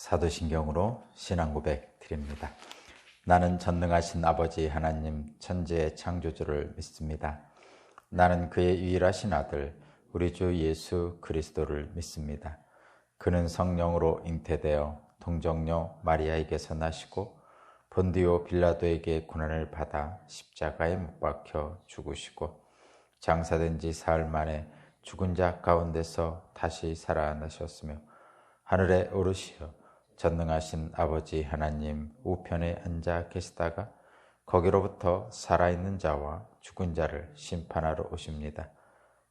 사도신경으로 신앙 고백 드립니다. 나는 전능하신 아버지 하나님 천지의 창조주를 믿습니다. 나는 그의 유일하신 아들 우리 주 예수 그리스도를 믿습니다. 그는 성령으로 잉태되어 동정녀 마리아에게서 나시고 본디오 빌라도에게 고난을 받아 십자가에 못 박혀 죽으시고 장사된 지 사흘 만에 죽은 자 가운데서 다시 살아나셨으며 하늘에 오르시어 전능하신 아버지 하나님 우편에 앉아 계시다가 거기로부터 살아있는 자와 죽은 자를 심판하러 오십니다.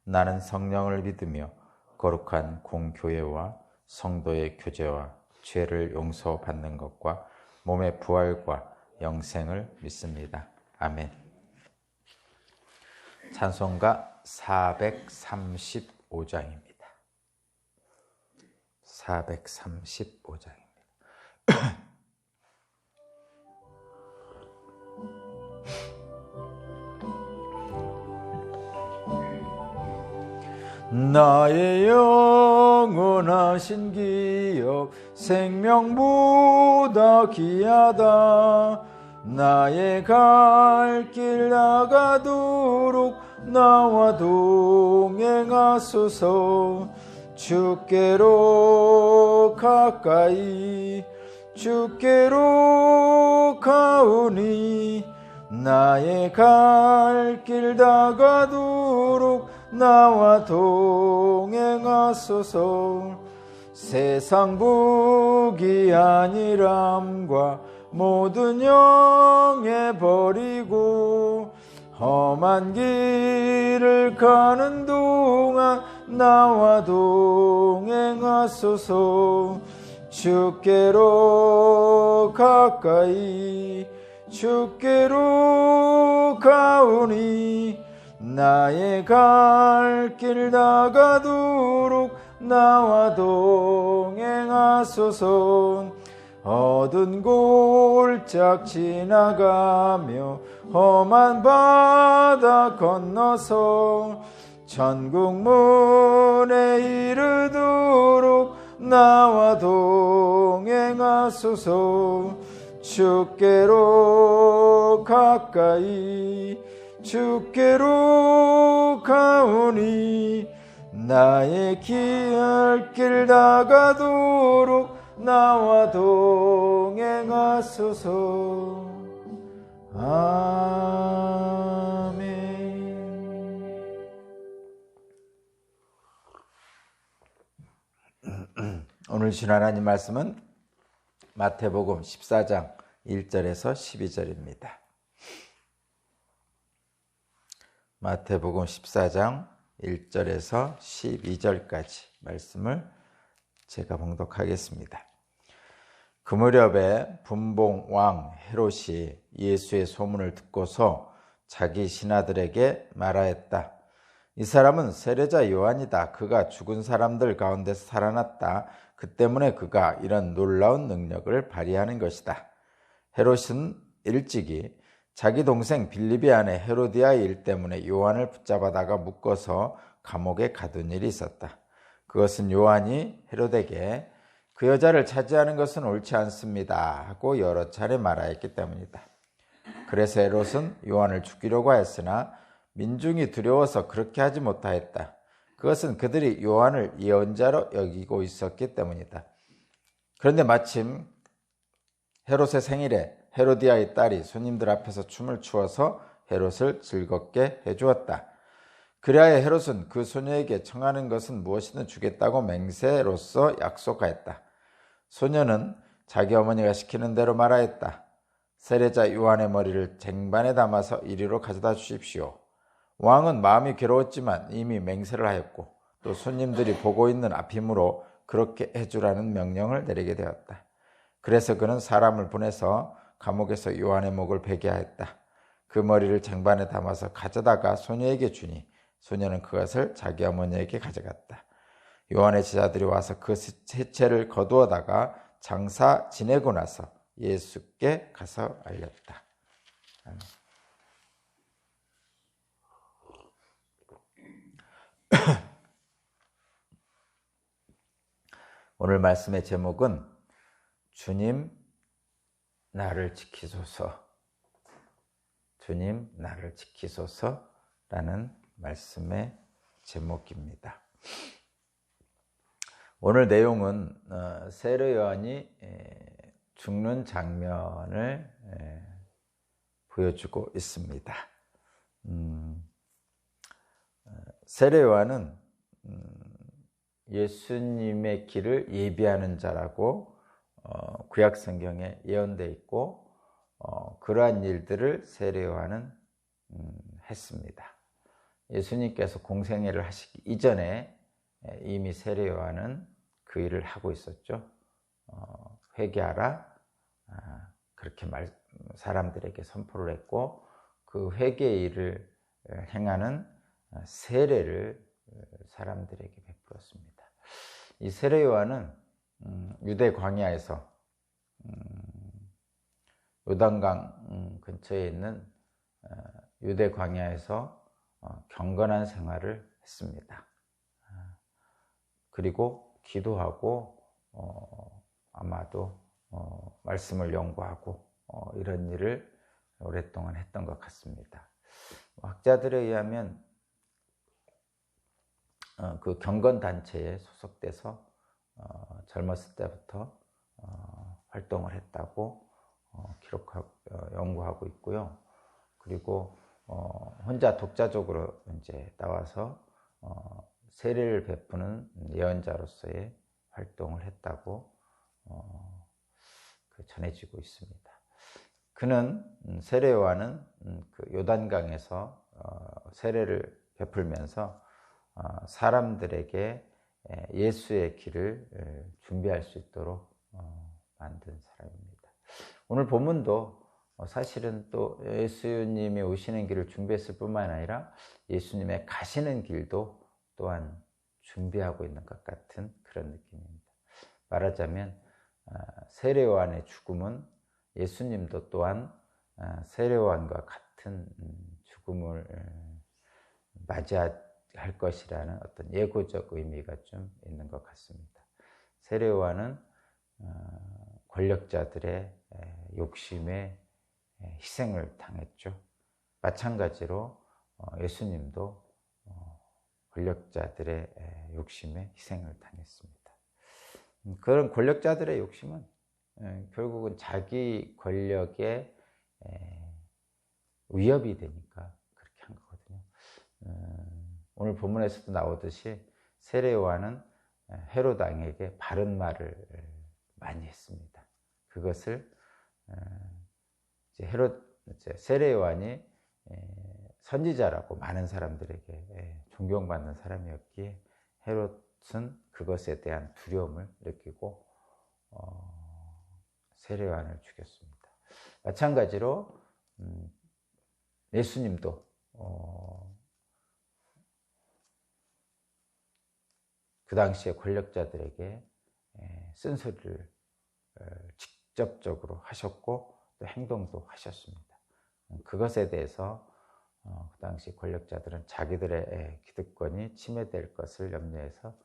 나는 성령을 믿으며 거룩한 공교회와 성도의 교제와 죄를 용서받는 것과 몸의 부활과 영생을 믿습니다. 아멘. 찬송가 435장입니다. 435장입니다. 나의 영원하신 기업 생명보다 귀하다. 나의 갈 길 나가도록 나와 동행하소서. 주께로 가까이 주께로 가오니 나의 갈 길 나가도록 나와 동행하소서. 세상 복이 아니람과 모든 영예 버리고 험한 길을 가는 동안 나와 동행하소서. 주께로 가까이 주께로 가오니 나의 갈 길 나가도록 나와 동행하소서. 어두운 골짝 지나가며 험한 바다 건너서 천국 문에 이르도록 나와 동행하소서. 주께로 가까이 주께로 가오니 나의 길 나가도록 나와 동행하소서. 아멘. 오늘 주신 하나님 말씀은 마태복음 14장 1절에서 12절입니다. 마태복음 14장 1절에서 12절까지 말씀을 제가 봉독하겠습니다. 그 무렵에 분봉 왕 헤롯이 예수의 소문을 듣고서 자기 신하들에게 말하였다. 이 사람은 세례자 요한이다. 그가 죽은 사람들 가운데서 살아났다. 그 때문에 그가 이런 놀라운 능력을 발휘하는 것이다. 헤롯은 일찍이 자기 동생 빌립의 아내 헤로디아의 일 때문에 요한을 붙잡아다가 묶어서 감옥에 가둔 일이 있었다. 그것은 요한이 헤롯에게 그 여자를 차지하는 것은 옳지 않습니다 하고 여러 차례 말하였기 때문이다. 그래서 헤롯은 요한을 죽이려고 하였으나 민중이 두려워서 그렇게 하지 못하였다. 그것은 그들이 요한을 예언자로 여기고 있었기 때문이다. 그런데 마침 헤롯의 생일에 헤로디아의 딸이 손님들 앞에서 춤을 추어서 헤롯을 즐겁게 해주었다. 그리하여 헤롯은 그 소녀에게 청하는 것은 무엇이든 주겠다고 맹세로서 약속하였다. 소녀는 자기 어머니가 시키는 대로 말하였다. 세례자 요한의 머리를 쟁반에 담아서 이리로 가져다 주십시오. 왕은 마음이 괴로웠지만 이미 맹세를 하였고 또 손님들이 보고 있는 앞이므로 그렇게 해주라는 명령을 내리게 되었다. 그래서 그는 사람을 보내서 감옥에서 요한의 목을 베게 하였다. 그 머리를 쟁반에 담아서 가져다가 소녀에게 주니 소녀는 그것을 자기 어머니에게 가져갔다. 요한의 제자들이 와서 그 세체를 거두어다가 장사 지내고 나서 예수께 가서 알렸다. 아멘. 오늘 말씀의 제목은 주님 나를 지키소서, 주님 나를 지키소서라는 말씀의 제목입니다. 오늘 내용은 세례 요한이 죽는 장면을 보여주고 있습니다. 세례 요한은 예수님의 길을 예비하는 자라고 구약 성경에 예언되어 있고 그러한 일들을 세례 요한은 했습니다. 예수님께서 공생애를 하시기 이전에 이미 세례 요한은 그 일을 하고 있었죠. 회개하라, 그렇게 사람들에게 선포를 했고 그 회개의 일을 행하는 세례를 사람들에게 베풀었습니다. 이 세례 요한은 유대 광야에서 요단강 근처에 있는 유대 광야에서 경건한 생활을 했습니다. 그리고 기도하고 아마도 말씀을 연구하고 이런 일을 오랫동안 했던 것 같습니다. 학자들에 의하면 그 경건 단체에 소속돼서 젊었을 때부터 활동을 했다고 연구하고 있고요. 그리고 혼자 독자적으로 이제 나와서 세례를 베푸는 예언자로서의 활동을 했다고 전해지고 있습니다. 그는 세례 요한은 그 요단강에서 세례를 베풀면서 사람들에게 예수의 길을 준비할 수 있도록 만든 사람입니다. 오늘 본문도 사실은 또 예수님이 오시는 길을 준비했을 뿐만 아니라 예수님의 가시는 길도 또한 준비하고 있는 것 같은 그런 느낌입니다. 말하자면 세례 요한의 죽음은 예수님도 또한 세례 요한과 같은 죽음을 맞이할 것이라는 어떤 예고적 의미가 좀 있는 것 같습니다. 세례 요한은 권력자들의 욕심에 희생을 당했죠. 마찬가지로 예수님도 권력자들의 욕심에 희생을 당했습니다. 그런 권력자들의 욕심은 결국은 자기 권력에 위협이 되니까 그렇게 한 거거든요. 오늘 본문에서도 나오듯이 세례 요한은 헤롯 왕에게 바른 말을 많이 했습니다. 그것을 세례 요한이 선지자라고 많은 사람들에게 존경받는 사람이었기에 헤롯은 그것에 대한 두려움을 느끼고 세례 요한을 죽였습니다. 마찬가지로 예수님도 그 당시에 권력자들에게 쓴소리를 직접적으로 하셨고 또 행동도 하셨습니다. 그것에 대해서 그 당시 권력자들은 자기들의 기득권이 침해될 것을 염려해서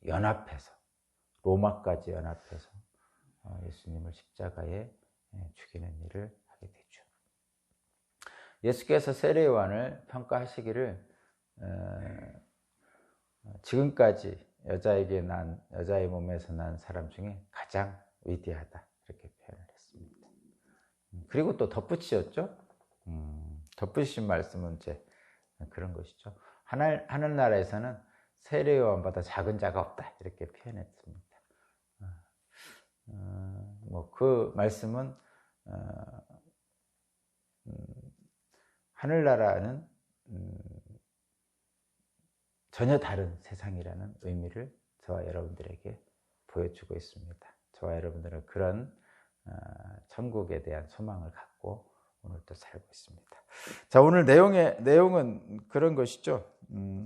연합해서 로마까지 연합해서 예수님을 십자가에 죽이는 일을 하게 되죠. 예수께서 세례 요한을 평가하시기를 지금까지 여자의 몸에서 난 사람 중에 가장 위대하다 이렇게 표현을 했습니다. 그리고 또 덧붙이셨죠. 덧붙이신 말씀은 이제 그런 것이죠. 하늘나라에서는 세례 요한보다 작은 자가 없다 이렇게 표현했습니다. 그 말씀은 하늘나라는 전혀 다른 세상이라는 의미를 저와 여러분들에게 보여주고 있습니다. 저와 여러분들은 그런 천국에 대한 소망을 갖고 오늘도 살고 있습니다. 자, 오늘 내용은 그런 것이죠.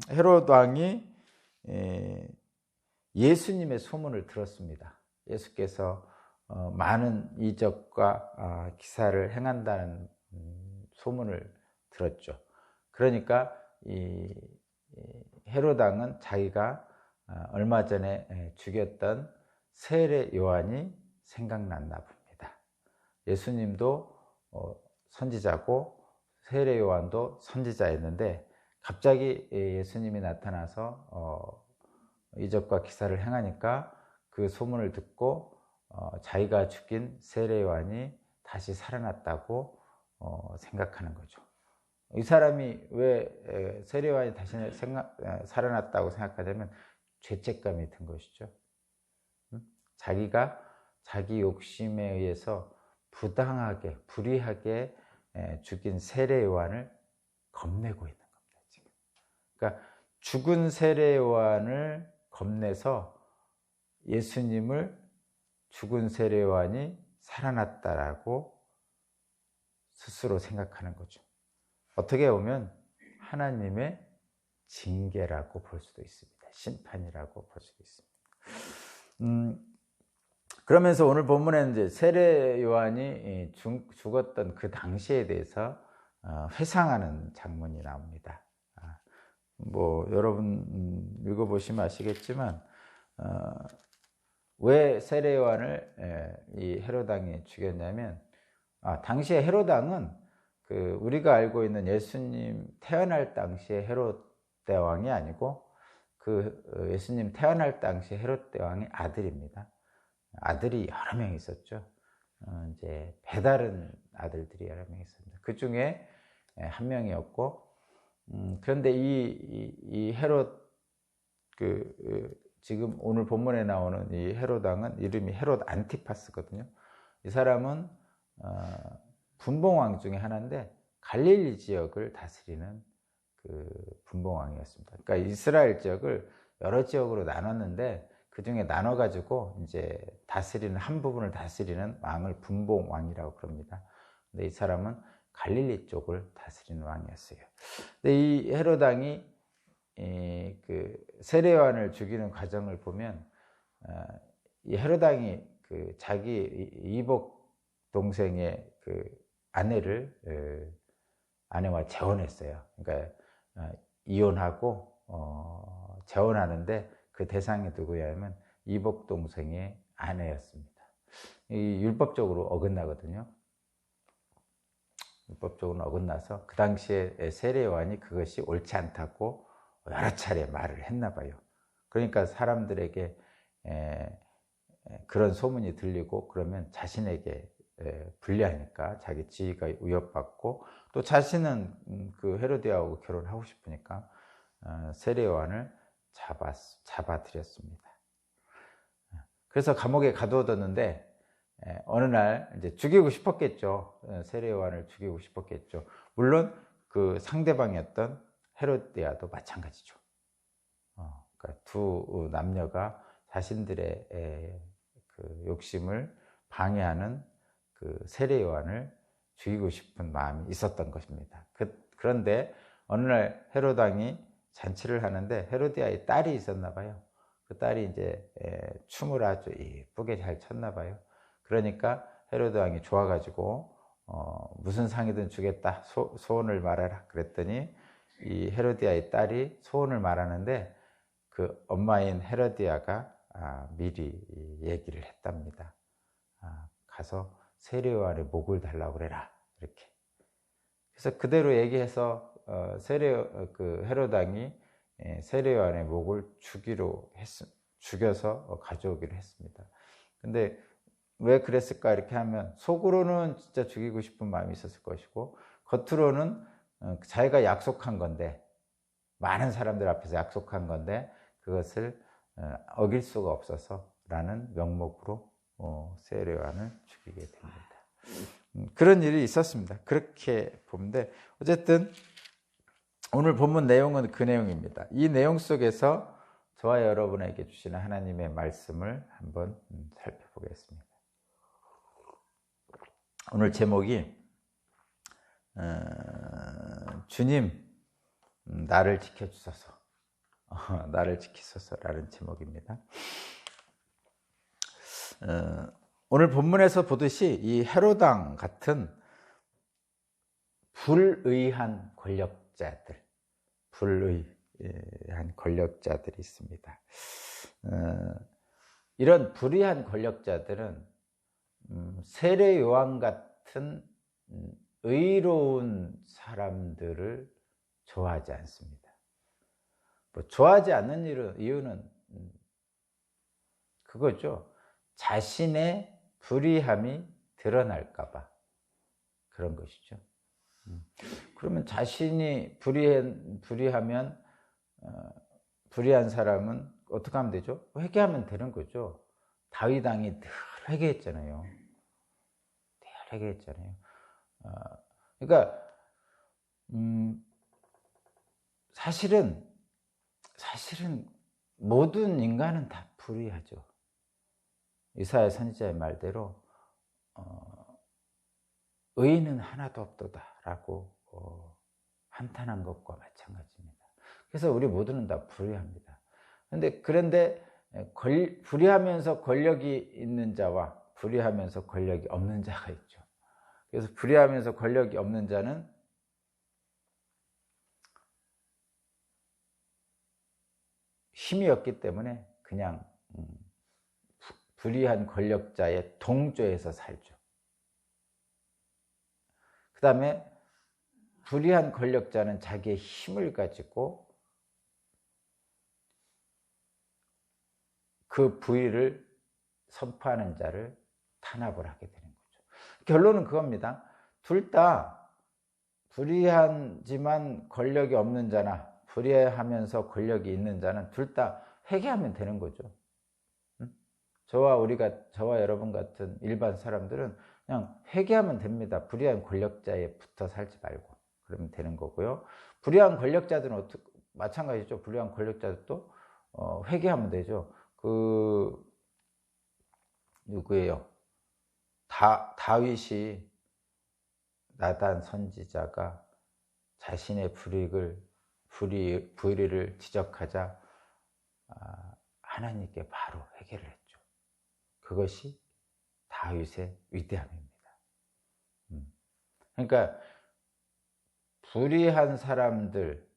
헤롯 왕이 예수님의 소문을 들었습니다. 예수께서 많은 이적과 기사를 행한다는 소문을 들었죠. 그러니까 이 헤롯 왕은 자기가 얼마 전에 죽였던 세례 요한이 생각났나 봅니다. 예수님도 선지자고 세례 요한도 선지자였는데 갑자기 예수님이 나타나서 이적과 기사를 행하니까 그 소문을 듣고 자기가 죽인 세례 요한이 다시 살아났다고 생각하는 거죠. 이 사람이 왜 세례 요한이 다시 살아났다고 생각하냐면 죄책감이 든 것이죠. 자기가 자기 욕심에 의해서 부당하게 불의하게 죽인 세례 요한을 겁내고 있는 겁니다. 지금. 그러니까 죽은 세례 요한을 겁내서 예수님을 죽은 세례 요한이 살아났다라고 스스로 생각하는 거죠. 어떻게 보면 하나님의 징계라고 볼 수도 있습니다. 심판이라고 볼 수도 있습니다. 그러면서 오늘 본문에는 이제 세례 요한이 죽었던 그 당시에 대해서 회상하는 장면이 나옵니다. 여러분 읽어보시면 아시겠지만 왜 세례 요한을 이 헤롯 왕이 죽였냐면 당시에 헤롯 왕은 우리가 알고 있는 예수님 태어날 당시에 헤롯 대왕이 아니고 예수님 태어날 당시 헤롯 대왕의 아들입니다. 아들이 여러 명 있었죠. 이제 배다른 아들들이 여러 명 있습니다. 그 중에 한 명이었고, 그런데 이 헤롯 지금 오늘 본문에 나오는 이 헤롯 왕은 이름이 헤롯 안티파스거든요. 이 사람은 분봉왕 중에 하나인데 갈릴리 지역을 다스리는 분봉왕이었습니다. 그러니까 이스라엘 지역을 여러 지역으로 나눴는데 그 중에 나눠가지고 이제 다스리는 한 부분을 다스리는 왕을 분봉왕이라고 그럽니다. 근데 이 사람은 갈릴리 쪽을 다스리는 왕이었어요. 근데 이 헤롯 왕이 세례 요한을 죽이는 과정을 보면 이 헤롯 왕이 자기 이복 동생의 아내와 재혼했어요. 그러니까 이혼하고 재혼하는데 그 대상이 누구냐면 이복 동생의 아내였습니다. 이 율법적으로 어긋나거든요. 율법적으로 어긋나서 그 당시에 세례 요한이 그것이 옳지 않다고 여러 차례 말을 했나 봐요. 그러니까 사람들에게 그런 소문이 들리고 그러면 자신에게 불리하니까 자기 지위가 위협받고 또 자신은 헤로디아하고 결혼하고 싶으니까 세례 요한을 잡아들였습니다. 그래서 감옥에 가두어뒀는데 어느 날 이제 죽이고 싶었겠죠. 세례 요한을 죽이고 싶었겠죠. 물론 그 상대방이었던 헤로디아도 마찬가지죠. 그러니까 두 남녀가 자신들의 욕심을 방해하는 세례 요한을 죽이고 싶은 마음이 있었던 것입니다. 그런데 어느 날 헤롯 왕이 잔치를 하는데 헤로디아의 딸이 있었나 봐요. 그 딸이 이제 춤을 아주 예쁘게 잘 췄나 봐요. 그러니까 헤롯 왕이 좋아가지고 무슨 상이든 주겠다, 소원을 말하라 그랬더니 이 헤로디아의 딸이 소원을 말하는데 그 엄마인 헤로디아가 미리 얘기를 했답니다. 가서 세례 요한의 목을 달라고 그래라, 이렇게. 그래서 그대로 얘기해서 헤롯 왕이 세례 요한의 목을 죽여서 가져오기로 했습니다. 근데 왜 그랬을까 이렇게 하면 속으로는 진짜 죽이고 싶은 마음이 있었을 것이고 겉으로는 자기가 약속한 건데, 많은 사람들 앞에서 약속한 건데 그것을 어길 수가 없어서 라는 명목으로 세례 요한을 죽이게 됩니다. 그런 일이 있었습니다. 그렇게 보는데 어쨌든 오늘 본문 내용은 그 내용입니다. 이 내용 속에서 저와 여러분에게 주시는 하나님의 말씀을 한번 살펴보겠습니다. 오늘 제목이 주님 나를 지켜주소서, 나를 지키소서라는 제목입니다. 오늘 본문에서 보듯이 이 헤롯 왕 같은 불의한 권력자들이 있습니다. 이런 불의한 권력자들은 세례 요한 같은 의로운 사람들을 좋아하지 않습니다. 뭐 좋아하지 않는 이유는 그거죠. 자신의 불의함이 드러날까 봐 그런 것이죠. 그러면 자신이 불의하면 불의한 사람은 어떻게 하면 되죠? 회개하면 되는 거죠. 다윗 왕이 늘 회개했잖아요. 늘 회개했잖아요. 그러니까 사실은 모든 인간은 다 불의하죠. 이사야 선지자의 말대로 의인은 하나도 없도다라고 한탄한 것과 마찬가지입니다. 그래서 우리 모두는 다 불의합니다. 그런데 불의하면서 권력이 있는 자와 불의하면서 권력이 없는 자가 있죠. 그래서 불의하면서 권력이 없는 자는 힘이 없기 때문에 그냥 불의한 권력자의 동조해서 살죠. 그 다음에 불의한 권력자는 자기의 힘을 가지고 그 불의를 선포하는 자를 탄압을 하게 되는 거죠. 결론은 그겁니다. 둘 다 불의하지만 권력이 없는 자나 불의하면서 권력이 있는 자는 둘 다 회개하면 되는 거죠. 저와 여러분 같은 일반 사람들은 그냥 회개하면 됩니다. 불의한 권력자에 붙어 살지 말고 그러면 되는 거고요. 불의한 권력자들은 마찬가지죠. 불의한 권력자들도 회개하면 되죠. 누구예요? 다윗이 나단 선지자가 자신의 불의를 지적하자 하나님께 바로 회개를 했죠. 그것이 다윗의 위대함입니다. 그러니까 불의한 사람들,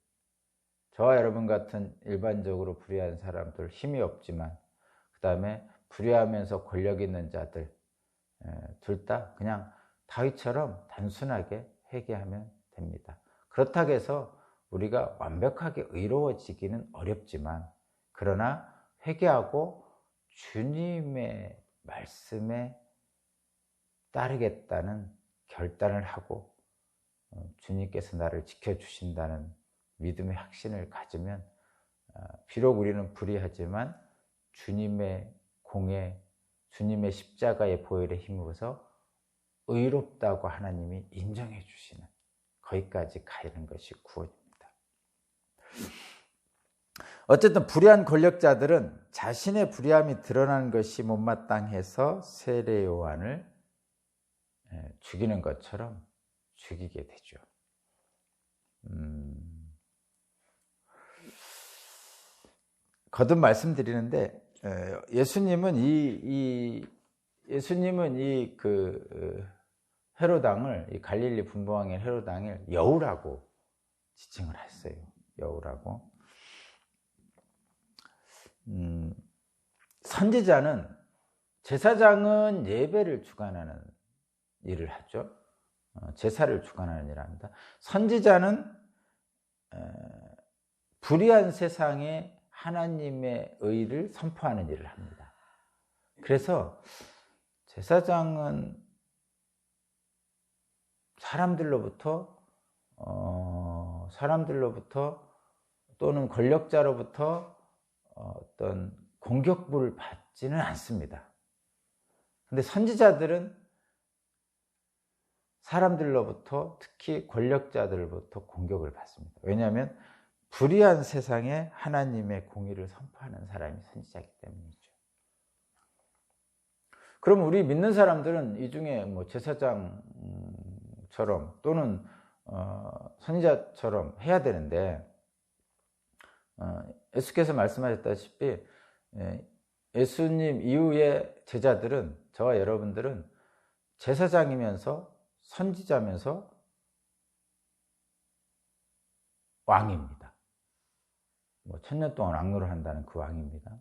저와 여러분 같은 일반적으로 불의한 사람들, 힘이 없지만 그 다음에 불의하면서 권력 있는 자들 둘 다 그냥 다윗처럼 단순하게 회개하면 됩니다. 그렇다고 해서 우리가 완벽하게 의로워지기는 어렵지만 그러나 회개하고 주님의 말씀에 따르겠다는 결단을 하고 주님께서 나를 지켜주신다는 믿음의 확신을 가지면 비록 우리는 불의하지만 주님의 공에 주님의 십자가의 보혈에 힘입어서 의롭다고 하나님이 인정해 주시는 거기까지 가는 것이 구원입니다. 어쨌든 불의한 권력자들은 자신의 불의함이 드러나는 것이 못마땅해서 세례 요한을 죽이는 것처럼 죽이게 되죠. 거듭 말씀드리는데 예수님은 헤롯 왕을, 이 갈릴리 분봉왕인 헤롯 왕을 여우라고 지칭을 했어요. 여우라고. 선지자는, 제사장은 예배를 주관하는 일을 하죠. 제사를 주관하는 일을 합니다. 선지자는 불의한 세상에 하나님의 의를 선포하는 일을 합니다. 그래서 제사장은 사람들로부터 또는 권력자로부터 어떤 공격을 받지는 않습니다. 근데 선지자들은 사람들로부터, 특히 권력자들로부터 공격을 받습니다. 왜냐하면 불의한 세상에 하나님의 공의를 선포하는 사람이 선지자이기 때문이죠. 그럼 우리 믿는 사람들은 이 중에 뭐 제사장처럼 또는 선지자처럼 해야 되는데, 예수께서 말씀하셨다시피 예수님 이후의 제자들은, 저와 여러분들은 제사장이면서 선지자면서 왕입니다. 뭐 1000년 동안 왕노를 한다는 그 왕입니다.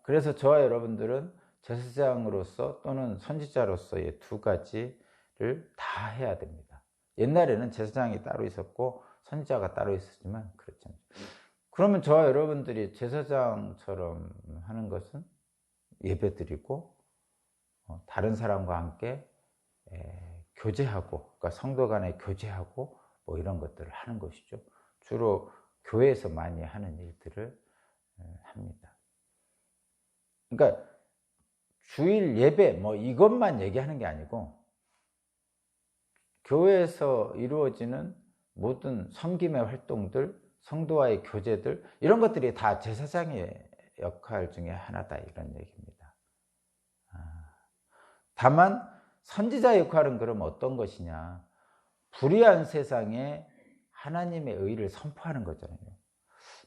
그래서 저와 여러분들은 제사장으로서 또는 선지자로서의 두 가지를 다 해야 됩니다. 옛날에는 제사장이 따로 있었고 선지자가 따로 있었지만 그렇지 않죠. 그러면 저와 여러분들이 제사장처럼 하는 것은 예배드리고 다른 사람과 함께 교제하고, 그러니까 성도 간에 교제하고 뭐 이런 것들을 하는 것이죠. 주로 교회에서 많이 하는 일들을 합니다. 그러니까 주일 예배 뭐 이것만 얘기하는 게 아니고 교회에서 이루어지는 모든 섬김의 활동들, 성도와의 교제들, 이런 것들이 다 제사장의 역할 중에 하나다, 이런 얘기입니다. 다만 선지자 역할은 그럼 어떤 것이냐? 불의한 세상에 하나님의 의를 선포하는 거잖아요.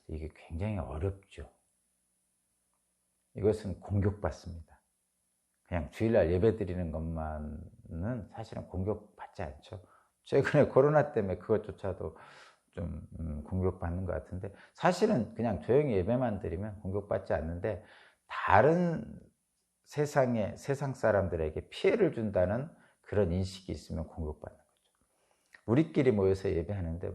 이게 굉장히 어렵죠. 이것은 공격받습니다. 그냥 주일날 예배 드리는 것만은 사실은 공격받지 않죠. 최근에 코로나 때문에 그것조차도 좀 공격받는 것 같은데, 사실은 그냥 조용히 예배만 드리면 공격받지 않는데, 다른 세상 사람들에게 피해를 준다는 그런 인식이 있으면 공격받는 거죠. 우리끼리 모여서 예배하는데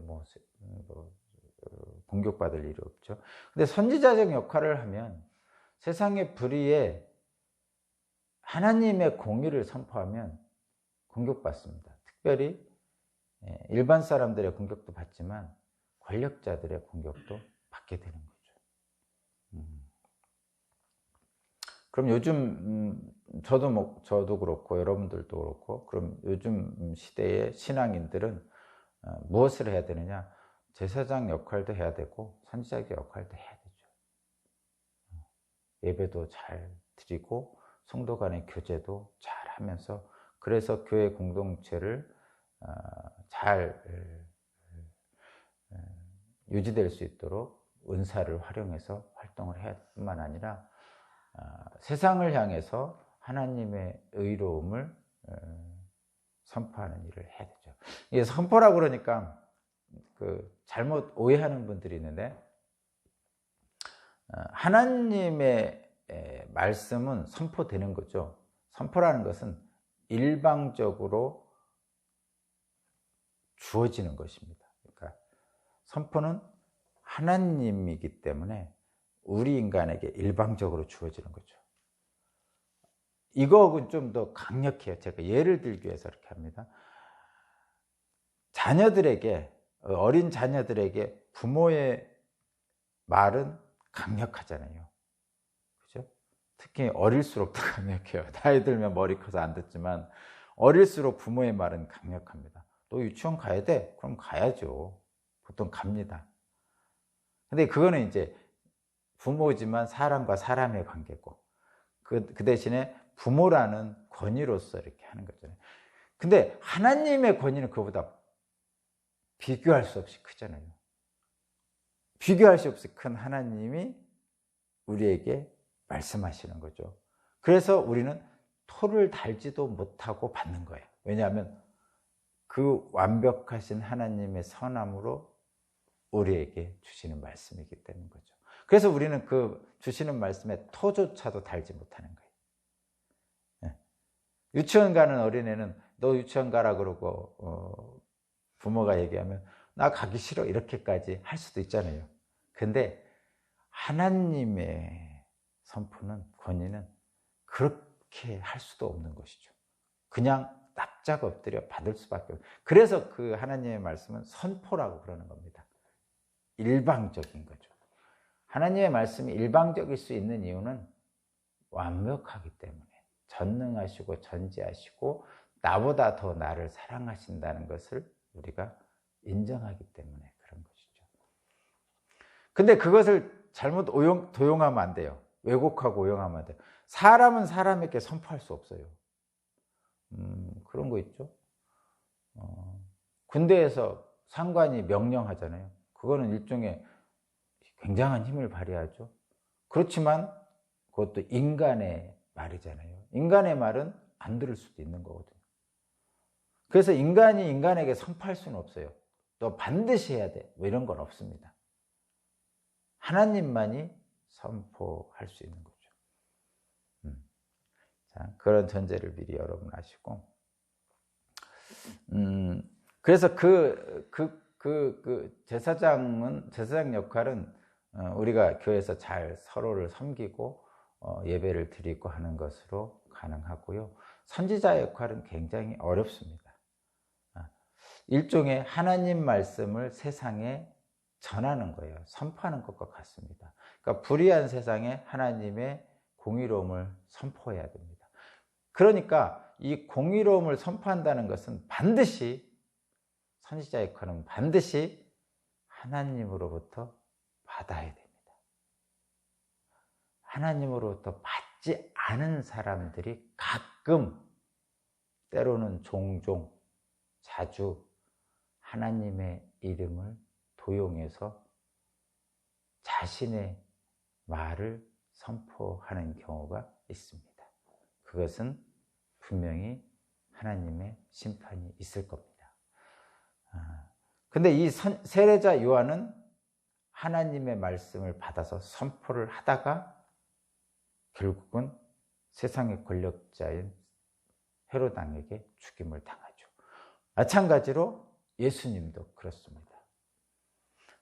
공격받을 일이 없죠. 근데 선지자적 역할을 하면 세상의 불의에 하나님의 공의를 선포하면 공격받습니다. 특별히 일반 사람들의 공격도 받지만 권력자들의 공격도 받게 되는 거죠. 그럼 요즘 저도 그렇고 여러분들도 그렇고, 그럼 요즘 시대의 신앙인들은 무엇을 해야 되느냐? 제사장 역할도 해야 되고 선지자의 역할도 해야 되죠. 예배도 잘 드리고 성도 간의 교제도 잘 하면서, 그래서 교회 공동체를 잘 유지될 수 있도록 은사를 활용해서 활동을 해야 될 뿐만 아니라 세상을 향해서 하나님의 의로움을 선포하는 일을 해야 되죠. 이게 선포라고 그러니까 잘못 오해하는 분들이 있는데, 하나님의 말씀은 선포되는 거죠. 선포라는 것은 일방적으로 주어지는 것입니다. 그러니까 선포는 하나님이기 때문에 우리 인간에게 일방적으로 주어지는 거죠. 이거는 좀 더 강력해요. 제가 예를 들기 위해서 이렇게 합니다. 어린 자녀들에게 부모의 말은 강력하잖아요. 그죠? 특히 어릴수록 더 강력해요. 나이 들면 머리 커서 안 듣지만 어릴수록 부모의 말은 강력합니다. 너 유치원 가야 돼? 그럼 가야죠. 보통 갑니다. 근데 그거는 이제 부모지만 사람과 사람의 관계고, 그 대신에 부모라는 권위로서 이렇게 하는 거잖아요. 근데 하나님의 권위는 그보다 비교할 수 없이 크잖아요. 비교할 수 없이 큰 하나님이 우리에게 말씀하시는 거죠. 그래서 우리는 토를 달지도 못하고 받는 거예요. 왜냐하면 그 완벽하신 하나님의 선함으로 우리에게 주시는 말씀이기 때문인 거죠. 그래서 우리는 그 주시는 말씀에 토조차도 달지 못하는 거예요. 유치원 가는 어린애는 너 유치원 가라 그러고 부모가 얘기하면 나 가기 싫어 이렇게까지 할 수도 있잖아요. 근데 하나님의 선포는, 권위는 그렇게 할 수도 없는 것이죠. 그냥 납작 엎드려 받을 수밖에 없어요. 그래서 그 하나님의 말씀은 선포라고 그러는 겁니다. 일방적인 거죠. 하나님의 말씀이 일방적일 수 있는 이유는 완벽하기 때문에, 전능하시고 전지하시고 나보다 더 나를 사랑하신다는 것을 우리가 인정하기 때문에 그런 것이죠. 근데 그것을 잘못 도용하면 안 돼요. 왜곡하고 오용하면 안 돼요. 사람은 사람에게 선포할 수 없어요. 그런 거 있죠. 군대에서 상관이 명령하잖아요. 그거는 일종의 굉장한 힘을 발휘하죠. 그렇지만 그것도 인간의 말이잖아요. 인간의 말은 안 들을 수도 있는 거거든요. 그래서 인간이 인간에게 선포할 수는 없어요. 너 반드시 해야 돼, 뭐 이런 건 없습니다. 하나님만이 선포할 수 있는 거죠. 자, 그런 전제를 미리 여러분 아시고, 그래서 제사장 역할은 우리가 교회에서 잘 서로를 섬기고 예배를 드리고 하는 것으로 가능하고요. 선지자 역할은 굉장히 어렵습니다. 일종의 하나님 말씀을 세상에 전하는 거예요. 선포하는 것과 같습니다. 그러니까 불의한 세상에 하나님의 공의로움을 선포해야 됩니다. 그러니까 이 공의로움을 선포한다는 것은 반드시, 선지자 역할은 반드시 하나님으로부터 받아야 됩니다. 하나님으로부터 받지 않은 사람들이 가끔, 때로는 종종, 자주 하나님의 이름을 도용해서 자신의 말을 선포하는 경우가 있습니다. 그것은 분명히 하나님의 심판이 있을 겁니다. 근데 이 세례자 요한은 하나님의 말씀을 받아서 선포를 하다가 결국은 세상의 권력자인 헤롯 왕에게 죽임을 당하죠. 마찬가지로 예수님도 그렇습니다.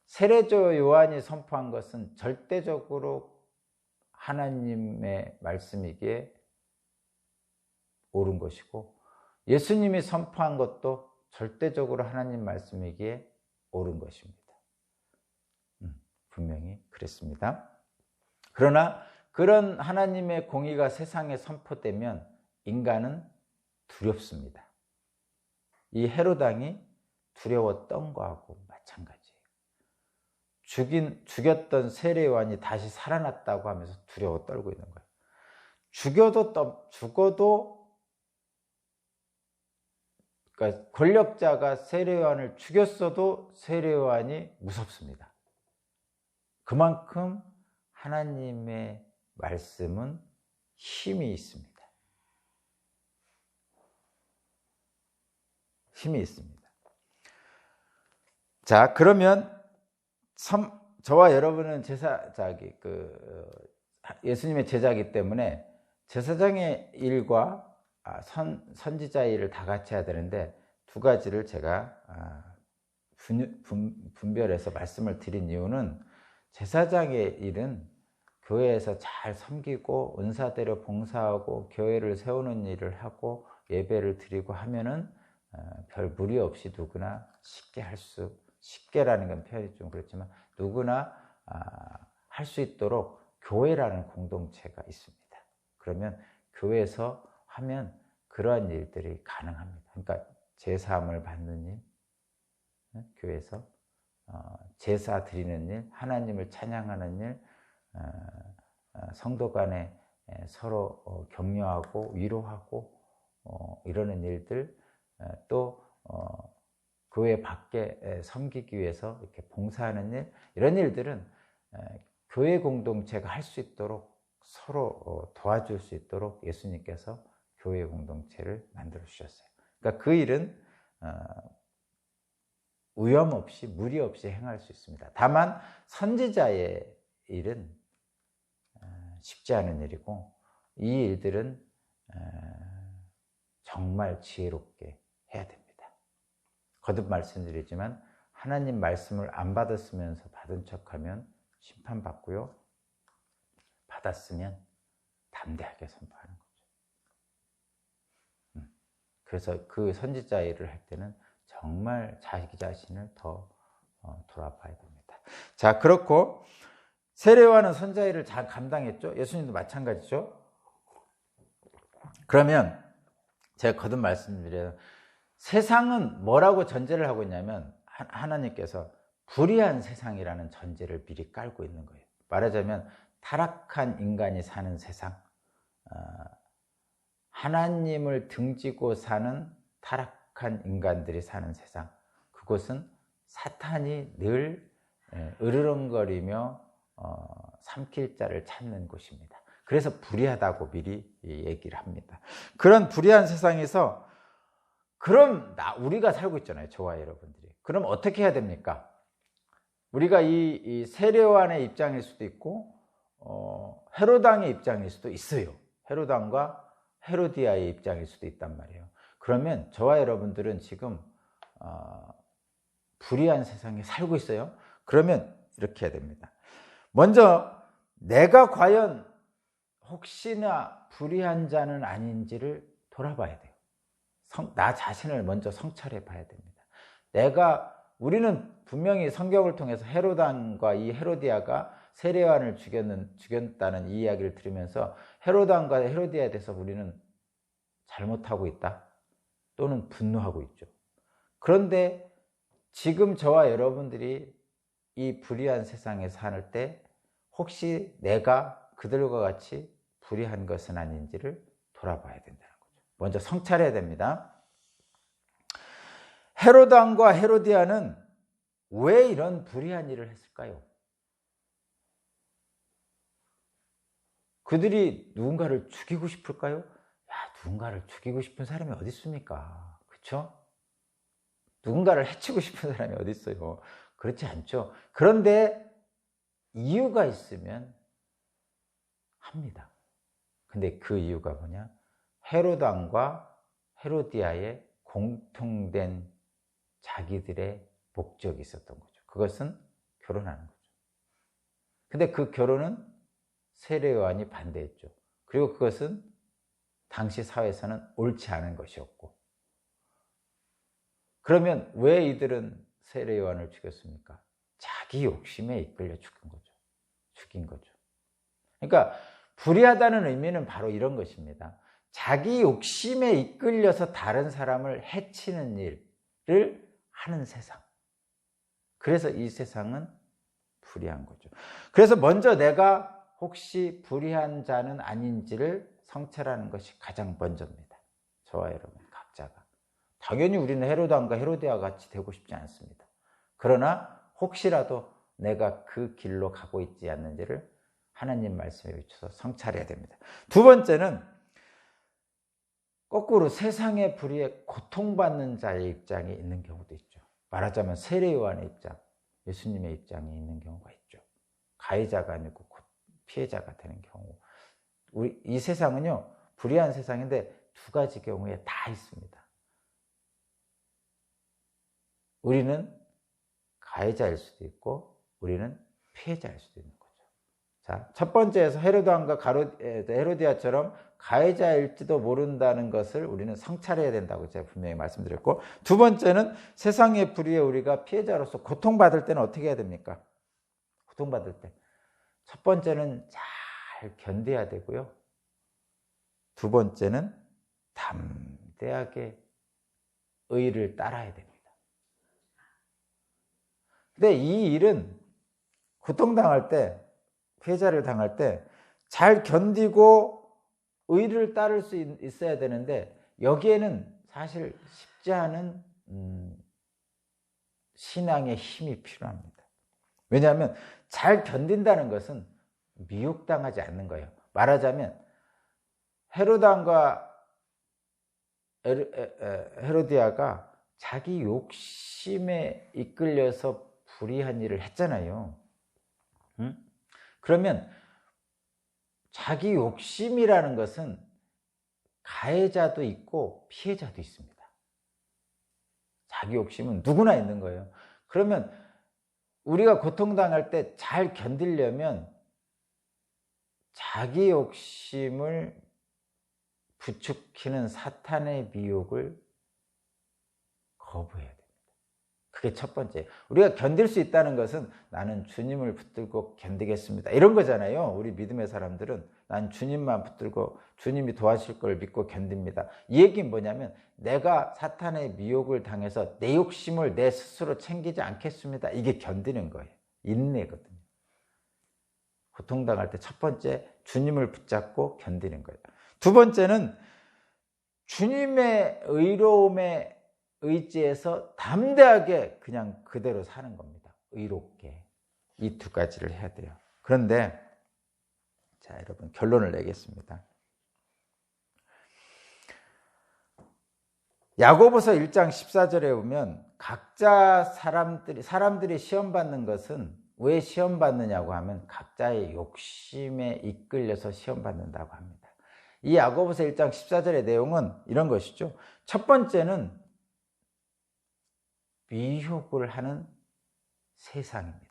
세례자 요한이 선포한 것은 절대적으로 하나님의 말씀이기에 옳은 것이고, 예수님이 선포한 것도 절대적으로 하나님 말씀이기에 옳은 것입니다. 분명히 그랬습니다. 그러나 그런 하나님의 공의가 세상에 선포되면 인간은 두렵습니다. 이 헤롯 왕이 두려웠던 거하고 마찬가지예요. 죽였던 세례 요한이 다시 살아났다고 하면서 두려워 떨고 있는 거예요. 죽어도 그러니까 권력자가 세례 요한을 죽였어도 세례 요한이 무섭습니다. 그만큼 하나님의 말씀은 힘이 있습니다. 힘이 있습니다. 자, 그러면 저와 여러분은 예수님의 제자이기 때문에 제사장의 일과 선지자의 일을 다 같이 해야 되는데, 두 가지를 제가 분별해서 말씀을 드린 이유는, 제사장의 일은 교회에서 잘 섬기고 은사대로 봉사하고 교회를 세우는 일을 하고 예배를 드리고 하면은 별 무리 없이 누구나 쉽게라는 건 표현이 좀 그렇지만 누구나 할 수 있도록 교회라는 공동체가 있습니다. 그러면 교회에서 하면 그러한 일들이 가능합니다. 그러니까 제사함을 받는 일, 교회에서 제사 드리는 일, 하나님을 찬양하는 일, 성도 간에 서로 격려하고 위로하고 이러는 일들, 또 교회 밖에 섬기기 위해서 이렇게 봉사하는 일, 이런 일들은 교회 공동체가 할 수 있도록 서로 도와줄 수 있도록 예수님께서 교회 공동체를 만들어 주셨어요. 그러니까 그 일은 위험 없이, 무리 없이 행할 수 있습니다. 다만 선지자의 일은 쉽지 않은 일이고, 이 일들은 정말 지혜롭게 해야 됩니다. 거듭 말씀드리지만 하나님 말씀을 안 받았으면서 받은 척하면 심판받고요, 받았으면 담대하게 선포하는 거죠. 그래서 그 선지자 일을 할 때는 정말 자기 자신을 더 돌아봐야 됩니다. 자, 그렇고 세례 요한은 선지자 일을 잘 감당했죠. 예수님도 마찬가지죠. 그러면 제가 거듭 말씀드려요. 세상은 뭐라고 전제를 하고 있냐면, 하나님께서 불의한 세상이라는 전제를 미리 깔고 있는 거예요. 말하자면 타락한 인간이 사는 세상, 하나님을 등지고 사는 타락한 인간들이 사는 세상, 그곳은 사탄이 늘 으르렁거리며 삼킬 자를 찾는 곳입니다. 그래서 불의하다고 미리 얘기를 합니다. 그런 불의한 세상에서 그럼 우리가 살고 있잖아요. 저와 여러분들이. 그럼 어떻게 해야 됩니까? 우리가 이 세례 요한의 입장일 수도 있고 헤롯 왕의 입장일 수도 있어요. 헤롯 왕과 헤로디아의 입장일 수도 있단 말이에요. 그러면 저와 여러분들은 지금 불의한 세상에 살고 있어요. 그러면 이렇게 해야 됩니다. 먼저 내가 과연 혹시나 불의한 자는 아닌지를 돌아봐야 돼요. 나 자신을 먼저 성찰해 봐야 됩니다. 우리는 분명히 성경을 통해서 헤로단과 이 헤로디아가 세례요한을 죽였다는 이 이야기를 들으면서 헤로단과 헤로디아에 대해서 우리는 잘못하고 있다 또는 분노하고 있죠. 그런데 지금 저와 여러분들이 이 불의한 세상에 살 때 혹시 내가 그들과 같이 불의한 것은 아닌지를 돌아봐야 된다는 거죠. 먼저 성찰해야 됩니다. 헤로단과 헤로디아는 왜 이런 불의한 일을 했을까요? 그들이 누군가를 죽이고 싶을까요? 누군가를 죽이고 싶은 사람이 어디 있습니까? 그렇죠? 누군가를 해치고 싶은 사람이 어디 있어요? 그렇지 않죠. 그런데 이유가 있으면 합니다. 근데 그 이유가 뭐냐? 헤로단과 헤로디아의 공통된 자기들의 목적이 있었던 거죠. 그것은 결혼하는 거죠. 근데 그 결혼은 세례요한이 반대했죠. 그리고 그것은 당시 사회에서는 옳지 않은 것이었고, 그러면 왜 이들은 세례요한을 죽였습니까? 자기 욕심에 이끌려 죽인 거죠. 그러니까 불의하다는 의미는 바로 이런 것입니다. 자기 욕심에 이끌려서 다른 사람을 해치는 일을 하는 세상. 그래서 이 세상은 불의한 거죠. 그래서 먼저 내가 혹시 불의한 자는 아닌지를 성찰하는 것이 가장 먼저입니다. 저와 여러분 각자가. 당연히 우리는 헤로단과 헤로디아 같이 되고 싶지 않습니다. 그러나 혹시라도 내가 그 길로 가고 있지 않는지를 하나님 말씀에 비춰서 성찰해야 됩니다. 두 번째는 거꾸로 세상의 불의에 고통받는 자의 입장이 있는 경우도 있죠. 말하자면 세례요한의 입장, 예수님의 입장이 있는 경우가 있죠. 가해자가 아니고 피해자가 되는 경우. 이 세상은요, 불의한 세상인데 두 가지 경우에 다 있습니다. 우리는 가해자일 수도 있고 우리는 피해자일 수도 있는 거죠. 자, 첫 번째에서 헤로단과 헤로디아처럼 가해자일지도 모른다는 것을 우리는 성찰해야 된다고 제가 분명히 말씀드렸고, 두 번째는 세상의 불의에 우리가 피해자로서 고통받을 때는 어떻게 해야 됩니까? 고통받을 때 첫 번째는 잘 견뎌야 되고요, 두 번째는 담대하게 의를 따라야 됩니다. 근데 이 일은 고통당할 때, 피해자를 당할 때 잘 견디고 의를 따를 수 있어야 되는데, 여기에는 사실 쉽지 않은 신앙의 힘이 필요합니다. 왜냐하면 잘 견딘다는 것은 미혹당하지 않는 거예요. 말하자면 헤로단과 헤로디아가 자기 욕심에 이끌려서 불의한 일을 했잖아요. 그러면 자기 욕심이라는 것은 가해자도 있고 피해자도 있습니다. 자기 욕심은 누구나 있는 거예요. 그러면 우리가 고통당할 때 잘 견디려면 자기 욕심을 부추기는 사탄의 미혹을 거부해야 됩니다. 그게 첫 번째. 우리가 견딜 수 있다는 것은 나는 주님을 붙들고 견디겠습니다, 이런 거잖아요. 우리 믿음의 사람들은 난 주님만 붙들고 주님이 도와줄 걸 믿고 견딥니다. 이 얘기는 뭐냐면 내가 사탄의 미혹을 당해서 내 욕심을 내 스스로 챙기지 않겠습니다, 이게 견디는 거예요. 인내거든요. 고통당할 때 첫 번째, 주님을 붙잡고 견디는 거예요. 두 번째는 주님의 의로움에 의지해서 담대하게 그냥 그대로 사는 겁니다. 의롭게. 이 두 가지를 해야 돼요. 그런데 자, 여러분 결론을 내겠습니다. 야고보서 1장 14절에 보면 각자 사람들이 시험 받는 것은 왜 시험 받느냐고 하면 각자의 욕심에 이끌려서 시험 받는다고 합니다. 이 야고보서 1장 14절의 내용은 이런 것이죠. 첫 번째는 미혹을 하는 세상입니다.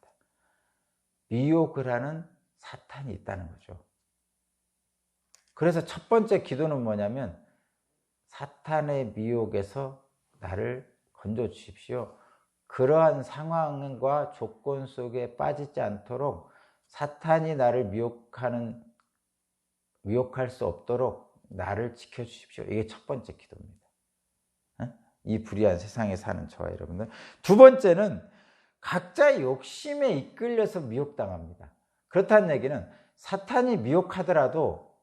미혹을 하는 사탄이 있다는 거죠. 그래서 첫 번째 기도는 뭐냐면 사탄의 미혹에서 나를 건져 주십시오. 그러한 상황과 조건 속에 빠지지 않도록 사탄이 나를 미혹할 수 없도록 나를 지켜주십시오. 이게 첫 번째 기도입니다. 이 불의한 세상에 사는 저와 여러분들. 두 번째는 각자의 욕심에 이끌려서 미혹당합니다. 그렇다는 얘기는 사탄이 미혹하더라도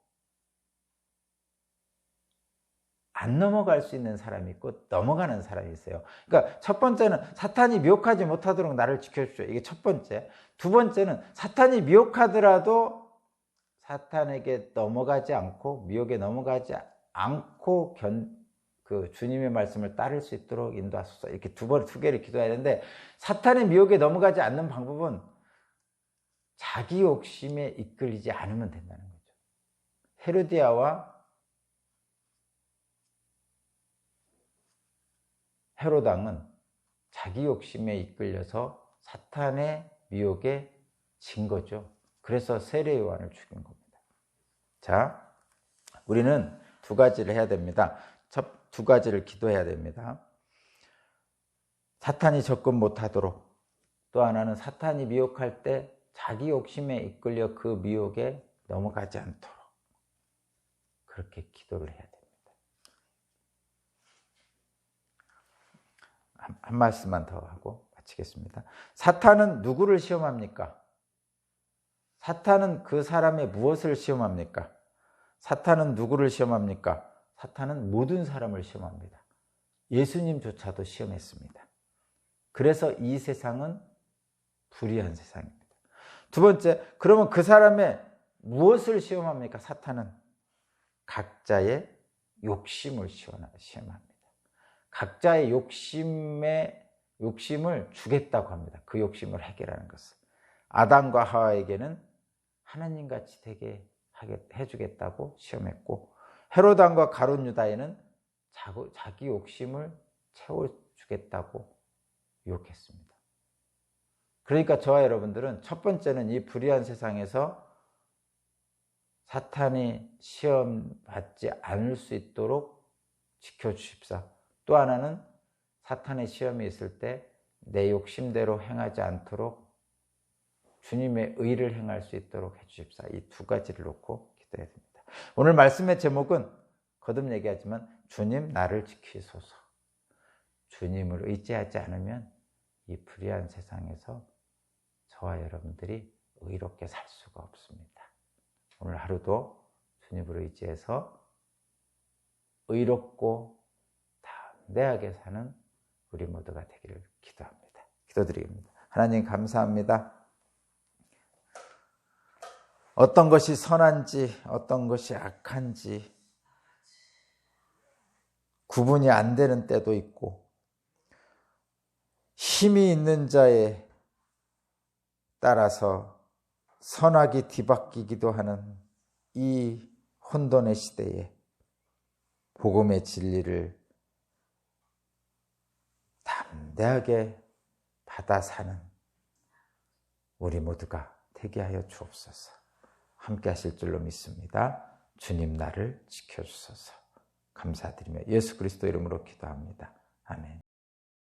안 넘어갈 수 있는 사람이 있고 넘어가는 사람이 있어요. 그러니까 첫 번째는 사탄이 미혹하지 못하도록 나를 지켜주십시오. 이게 첫 번째. 두 번째는 사탄이 미혹하더라도 사탄에게 넘어가지 않고 미혹에 넘어가지 않고 주님의 말씀을 따를 수 있도록 인도하소서. 이렇게 두 개를 기도해야 되는데 사탄의 미혹에 넘어가지 않는 방법은 자기 욕심에 이끌리지 않으면 된다는 거죠. 헤로디아와 헤로당은 자기 욕심에 이끌려서 사탄의 미혹에 진 거죠. 그래서 세례 요한을 죽인 겁니다. 자, 우리는 두 가지를 해야 됩니다. 두 가지를 기도해야 됩니다. 사탄이 접근 못하도록, 또 하나는 사탄이 미혹할 때 자기 욕심에 이끌려 그 미혹에 넘어가지 않도록 그렇게 기도를 해야 됩니다. 한 말씀만 더 하고 마치겠습니다. 사탄은 누구를 시험합니까? 사탄은 그 사람의 무엇을 시험합니까? 사탄은 누구를 시험합니까? 사탄은 모든 사람을 시험합니다. 예수님조차도 시험했습니다. 그래서 이 세상은 불의한 세상입니다. 두 번째, 그러면 그 사람의 무엇을 시험합니까? 사탄은 각자의 욕심을 시험합니다. 각자의 욕심을 주겠다고 합니다. 그 욕심을 해결하는 것을. 아담과 하와에게는 하나님같이 되게 해주겠다고 시험했고, 헤로당과 가룟 유다에는 자기 욕심을 채워주겠다고 유혹했습니다. 그러니까 저와 여러분들은 첫 번째는 이 불의한 세상에서 사탄이 시험받지 않을 수 있도록 지켜주십사. 또 하나는 사탄의 시험이 있을 때 내 욕심대로 행하지 않도록 주님의 의를 행할 수 있도록 해주십사. 이 두 가지를 놓고 기도해야 됩니다. 오늘 말씀의 제목은 거듭 얘기하지만 주님 나를 지키소서. 주님을 의지하지 않으면 이 불의한 세상에서 저와 여러분들이 의롭게 살 수가 없습니다. 오늘 하루도 주님을 의지해서 의롭고 담대하게 사는 우리 모두가 되기를 기도합니다. 기도드립니다. 하나님 감사합니다. 어떤 것이 선한지 어떤 것이 악한지 구분이 안 되는 때도 있고, 힘이 있는 자에 따라서 선악이 뒤바뀌기도 하는 이 혼돈의 시대에 복음의 진리를 담대하게 받아 사는 우리 모두가 되게 하여 주옵소서. 함께 하실 줄로 믿습니다. 주님 나를 지켜주소서. 감사드리며 예수 그리스도 이름으로 기도합니다. 아멘.